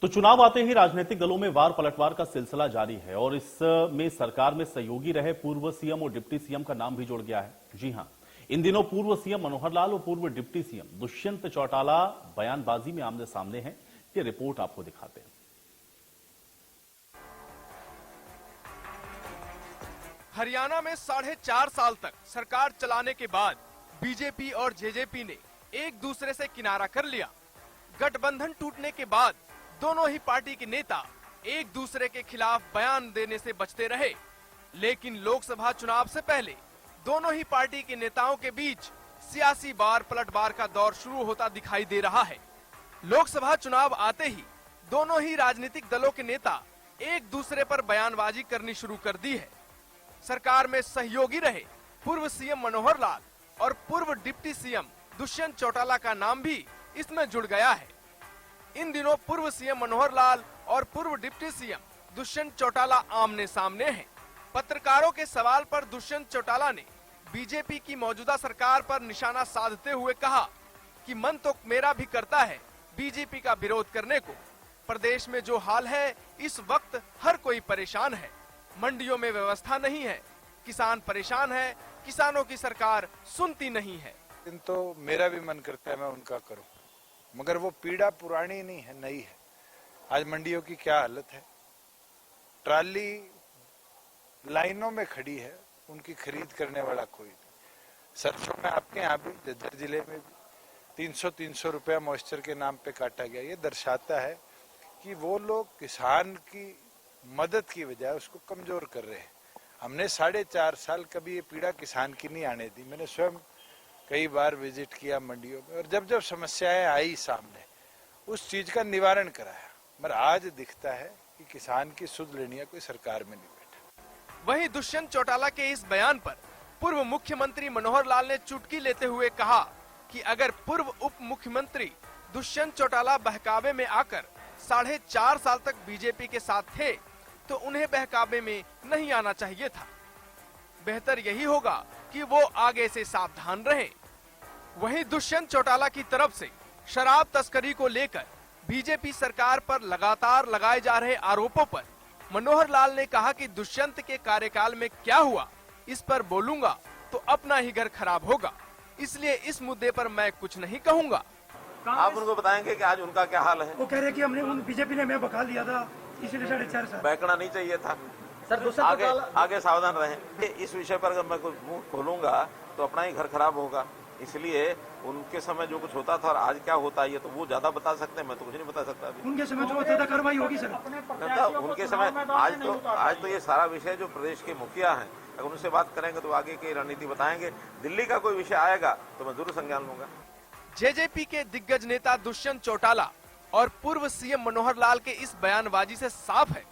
तो चुनाव आते ही राजनीतिक दलों में वार पलटवार का सिलसिला जारी है और इसमें सरकार में सहयोगी रहे पूर्व सीएम और डिप्टी सीएम का नाम भी जुड़ गया है। जी हां, इन दिनों पूर्व सीएम मनोहर लाल और पूर्व डिप्टी सीएम दुष्यंत चौटाला बयानबाजी में आमने सामने हैं। ये रिपोर्ट आपको दिखाते हैं। हरियाणा में 4.5 साल तक सरकार चलाने के बाद बीजेपी और जेजेपी ने एक दूसरे से किनारा कर लिया। गठबंधन टूटने के बाद दोनों ही पार्टी के नेता एक दूसरे के खिलाफ बयान देने से बचते रहे, लेकिन लोकसभा चुनाव से पहले दोनों ही पार्टी के नेताओं के बीच सियासी वार पलटवार का दौर शुरू होता दिखाई दे रहा है। लोकसभा चुनाव आते ही दोनों ही राजनीतिक दलों के नेता एक दूसरे पर बयानबाजी करनी शुरू कर दी है। सरकार में सहयोगी रहे पूर्व सीएम मनोहर लाल और पूर्व डिप्टी सीएम दुष्यंत चौटाला का नाम भी इसमें जुड़ गया है। इन दिनों पूर्व सीएम मनोहर लाल और पूर्व डिप्टी सीएम दुष्यंत चौटाला आमने सामने हैं। पत्रकारों के सवाल पर दुष्यंत चौटाला ने बीजेपी की मौजूदा सरकार पर निशाना साधते हुए कहा कि मन तो मेरा भी करता है बीजेपी का विरोध करने को। प्रदेश में जो हाल है इस वक्त हर कोई परेशान है। मंडियों में व्यवस्था नहीं है, किसान परेशान है, किसानों की सरकार सुनती नहीं है। तो मेरा भी मन करता है मैं उनका करूं, मगर वो पीड़ा पुरानी नहीं है, नई है। आज मंडियों की क्या हालत है, ट्राली लाइनों में खड़ी है, उनकी खरीद करने वाला कोई नहीं। सरसों में आपके यहाँ भी झज्जर जिले में भी 300 रुपया मॉइस्चर के नाम पे काटा गया। ये दर्शाता है कि वो लोग किसान की मदद की बजाय उसको कमजोर कर रहे हैं। हमने 4.5 साल कभी ये पीड़ा किसान की नहीं आने दी। मैंने स्वयं कई बार विजिट किया मंडियों में और जब जब समस्याएं आई सामने उस चीज का निवारण कराया, मगर आज दिखता है कि किसान की सुध लेनी है, कोई सरकार में नहीं बैठा। वहीं दुष्यंत चौटाला के इस बयान पर पूर्व मुख्यमंत्री मनोहर लाल ने चुटकी लेते हुए कहा कि अगर पूर्व उप मुख्यमंत्री दुष्यंत चौटाला बहकावे में आकर 4.5 साल तक बीजेपी के साथ थे तो उन्हें बहकावे में नहीं आना चाहिए था। बेहतर यही होगा कि वो आगे से सावधान रहें। वहीं दुष्यंत चौटाला की तरफ से शराब तस्करी को लेकर बीजेपी सरकार पर लगातार लगाए जा रहे आरोपों पर मनोहर लाल ने कहा कि दुष्यंत के कार्यकाल में क्या हुआ इस पर बोलूंगा तो अपना ही घर खराब होगा, इसलिए इस मुद्दे पर मैं कुछ नहीं कहूंगा। आप उनको बताएंगे कि आज उनका क्या हाल है। वो कह रहे कि हमने बीजेपी ने हमें बका लिया था, इसलिए 4.5 साल बहकना नहीं चाहिए था। सर आगे सावधान रहें। इस विषय पर अगर मैं कुछ मुंह खोलूंगा तो अपना ही घर खराब होगा, इसलिए उनके समय जो कुछ होता था और आज क्या होता है ये तो वो ज्यादा बता सकते हैं, मैं तो कुछ नहीं बता सकता अभी। उनके समय जो होता था कार्रवाई होगी सर। उनके समय आज तो ये सारा विषय जो प्रदेश के मुखिया हैं अगर उनसे बात करेंगे तो आगे की रणनीति बताएंगे। दिल्ली का कोई विषय आएगा तो मैं जरूर संज्ञान लूंगा। जेजेपी के दिग्गज नेता दुष्यंत चौटाला और पूर्व सीएम मनोहर लाल के इस बयानबाजी से साफ है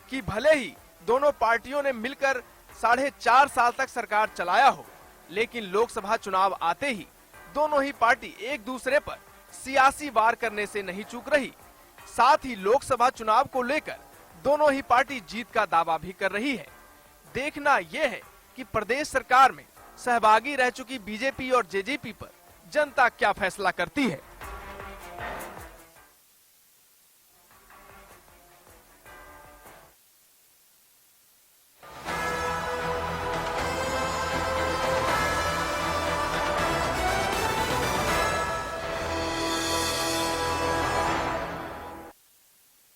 कि भले ही दोनों पार्टियों ने मिलकर 4.5 साल तक सरकार चलाया हो, लेकिन लोकसभा चुनाव आते ही दोनों ही पार्टी एक दूसरे पर सियासी वार करने से नहीं चूक रही। साथ ही लोकसभा चुनाव को लेकर दोनों ही पार्टी जीत का दावा भी कर रही है। देखना यह है कि प्रदेश सरकार में सहभागी रह चुकी बीजेपी और जेजेपी पर जनता क्या फैसला करती है।